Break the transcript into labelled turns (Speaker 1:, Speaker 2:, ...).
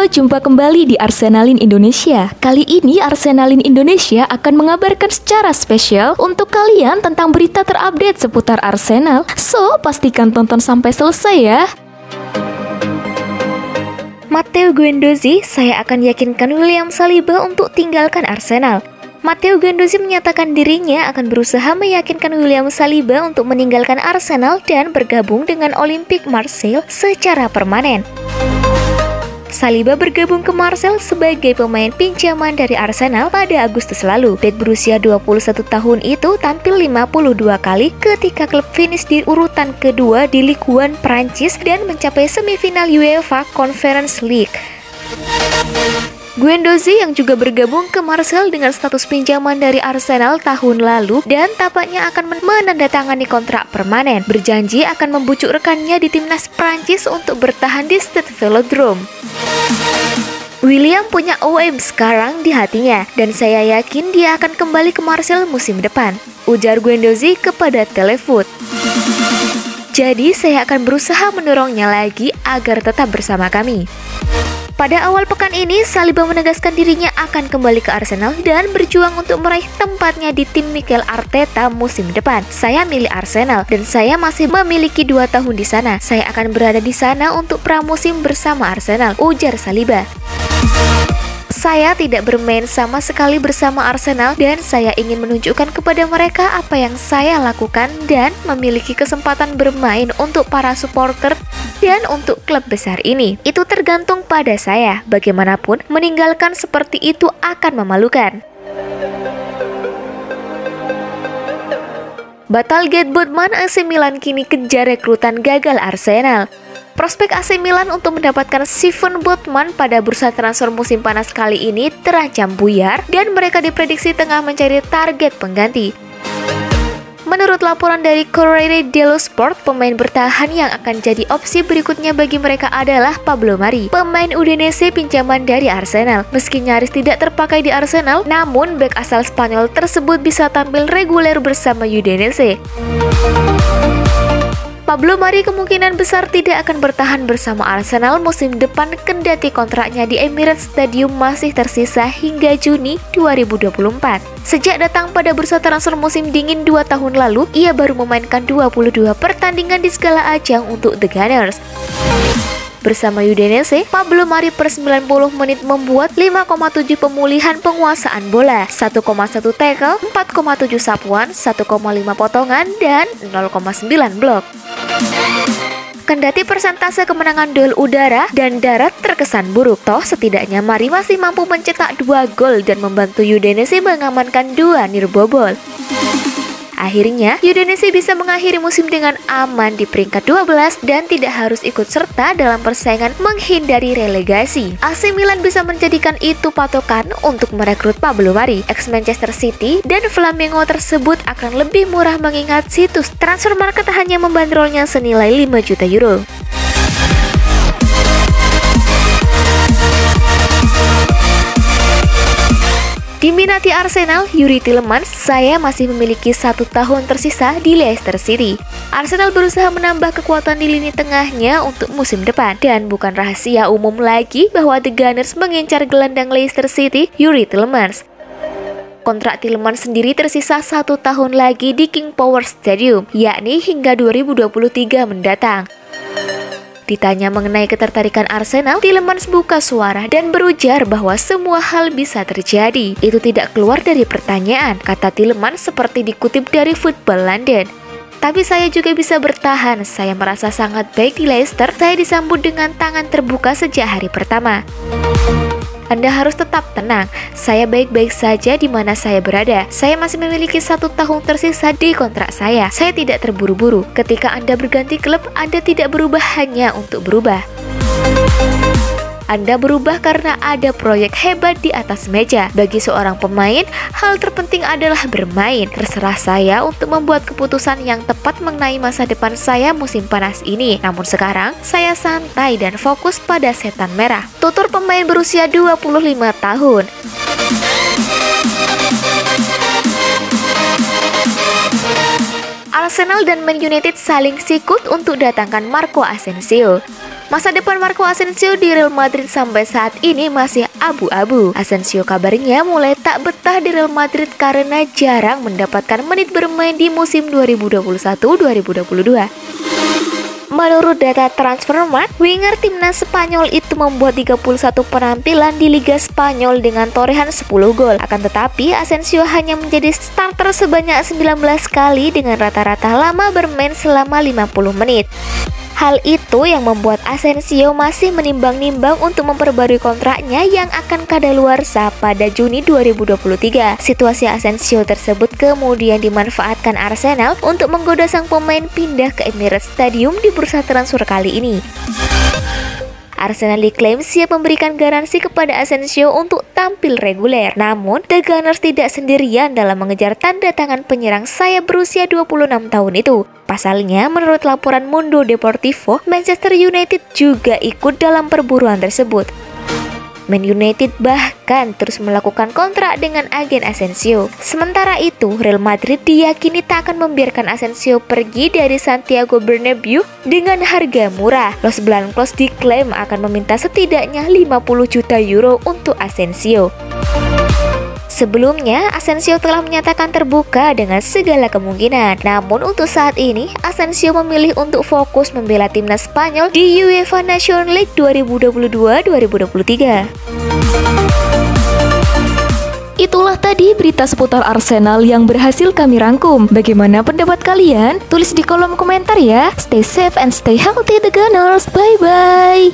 Speaker 1: Halo, jumpa kembali di Arsenalin Indonesia. Kali ini Arsenalin Indonesia akan mengabarkan secara spesial untuk kalian tentang berita terupdate seputar Arsenal. So, pastikan tonton sampai selesai ya. Matteo Guendouzi, saya akan yakinkan William Saliba untuk tinggalkan Arsenal. Matteo Guendouzi menyatakan dirinya akan berusaha meyakinkan William Saliba untuk meninggalkan Arsenal dan bergabung dengan Olympique Marseille secara permanen. Saliba bergabung ke Marseille sebagai pemain pinjaman dari Arsenal pada Agustus lalu. Bek berusia 21 tahun itu tampil 52 kali ketika klub finish di urutan kedua di Ligue 1 Prancis dan mencapai semifinal UEFA Conference League. Guendouzi yang juga bergabung ke Marseille dengan status pinjaman dari Arsenal tahun lalu dan tampaknya akan menandatangani kontrak permanen, berjanji akan membujuk rekannya di timnas Prancis untuk bertahan di Stade Velodrome. William punya OM sekarang di hatinya dan saya yakin dia akan kembali ke Marseille musim depan, ujar Guendouzi kepada Telefoot. Jadi saya akan berusaha mendorongnya lagi agar tetap bersama kami. Pada awal pekan ini, Saliba menegaskan dirinya akan kembali ke Arsenal dan berjuang untuk meraih tempatnya di tim Mikel Arteta musim depan. Saya milih Arsenal dan saya masih memiliki 2 tahun di sana. Saya akan berada di sana untuk pramusim bersama Arsenal, ujar Saliba. Saya tidak bermain sama sekali bersama Arsenal dan saya ingin menunjukkan kepada mereka apa yang saya lakukan dan memiliki kesempatan bermain untuk para supporter dan untuk klub besar ini. Itu tergantung pada saya. Bagaimanapun, meninggalkan seperti itu akan memalukan. Batal Get Botman, AC Milan kini kejar rekrutan gagal Arsenal. Prospek AC Milan untuk mendapatkan Steven Botman pada bursa transfer musim panas kali ini terancam buyar dan mereka diprediksi tengah mencari target pengganti. Menurut laporan dari Corriere dello Sport, pemain bertahan yang akan jadi opsi berikutnya bagi mereka adalah Pablo Mari, pemain Udinese pinjaman dari Arsenal. Meski nyaris tidak terpakai di Arsenal, namun bek asal Spanyol tersebut bisa tampil reguler bersama Udinese. Pablo Mari kemungkinan besar tidak akan bertahan bersama Arsenal musim depan kendati kontraknya di Emirates Stadium masih tersisa hingga Juni 2024. Sejak datang pada bursa transfer musim dingin 2 tahun lalu, ia baru memainkan 22 pertandingan di segala ajang untuk The Gunners. Bersama Udinese, Pablo Mari per 90 menit membuat 5,7 pemulihan penguasaan bola, 1,1 tackle, 4,7 sapuan, 1,5 potongan, dan 0,9 blok. Kendati persentase kemenangan duel udara dan darat terkesan buruk, toh setidaknya Mari masih mampu mencetak 2 gol dan membantu Udinese mengamankan 2 nirbobol. Akhirnya, Udinese bisa mengakhiri musim dengan aman di peringkat 12 dan tidak harus ikut serta dalam persaingan menghindari relegasi. AC Milan bisa menjadikan itu patokan untuk merekrut Pablo Mari. Ex-Manchester City dan Flamengo tersebut akan lebih murah mengingat situs Transfermarkt hanya membandrolnya senilai 5 juta euro. Diminati Arsenal, Yuri Tielemans, saya masih memiliki 1 tahun tersisa di Leicester City. Arsenal berusaha menambah kekuatan di lini tengahnya untuk musim depan. Dan bukan rahasia umum lagi bahwa The Gunners mengincar gelandang Leicester City, Yuri Tielemans. Kontrak Tielemans sendiri tersisa 1 tahun lagi di King Power Stadium, yakni hingga 2023 mendatang. Ditanya mengenai ketertarikan Arsenal, Tielemans buka suara dan berujar bahwa semua hal bisa terjadi. Itu tidak keluar dari pertanyaan, kata Tielemans seperti dikutip dari Football London. Tapi saya juga bisa bertahan, saya merasa sangat baik di Leicester, saya disambut dengan tangan terbuka sejak hari pertama. Anda harus tetap tenang, saya baik-baik saja di mana saya berada. Saya masih memiliki 1 tahun tersisa di kontrak saya tidak terburu-buru. Ketika Anda berganti klub, Anda tidak berubah hanya untuk berubah. Anda berubah karena ada proyek hebat di atas meja. Bagi seorang pemain, hal terpenting adalah bermain. Terserah saya untuk membuat keputusan yang tepat mengenai masa depan saya musim panas ini. Namun sekarang, saya santai dan fokus pada setan merah. Tutur pemain berusia 25 tahun. Arsenal dan Man United saling sikut untuk datangkan Marco Asensio. Masa depan Marco Asensio di Real Madrid sampai saat ini masih abu-abu. Asensio kabarnya mulai tak betah di Real Madrid karena jarang mendapatkan menit bermain di musim 2021-2022. Menurut data Transfermarkt, winger timnas Spanyol itu membuat 31 penampilan di Liga Spanyol dengan torehan 10 gol. Akan tetapi, Asensio hanya menjadi starter sebanyak 19 kali dengan rata-rata lama bermain selama 50 menit. Hal itu yang membuat Asensio masih menimbang-nimbang untuk memperbarui kontraknya yang akan kadaluarsa pada Juni 2023. Situasi Asensio tersebut kemudian dimanfaatkan Arsenal untuk menggoda sang pemain pindah ke Emirates Stadium di bursa transfer kali ini. Arsenal diklaim siap memberikan garansi kepada Asensio untuk tampil reguler. Namun, The Gunners tidak sendirian dalam mengejar tanda tangan penyerang sayap berusia 26 tahun itu. Pasalnya, menurut laporan Mundo Deportivo, Manchester United juga ikut dalam perburuan tersebut. Man United bahkan terus melakukan kontrak dengan agen Asensio. Sementara itu, Real Madrid diyakini tak akan membiarkan Asensio pergi dari Santiago Bernabeu dengan harga murah. Los Blancos diklaim akan meminta setidaknya 50 juta euro untuk Asensio. Sebelumnya, Asensio telah menyatakan terbuka dengan segala kemungkinan. Namun untuk saat ini, Asensio memilih untuk fokus membela timnas Spanyol di UEFA Nations League 2022-2023.
Speaker 2: Itulah tadi berita seputar Arsenal yang berhasil kami rangkum. Bagaimana pendapat kalian? Tulis di kolom komentar ya. Stay safe and stay healthy, The Gunners. Bye-bye.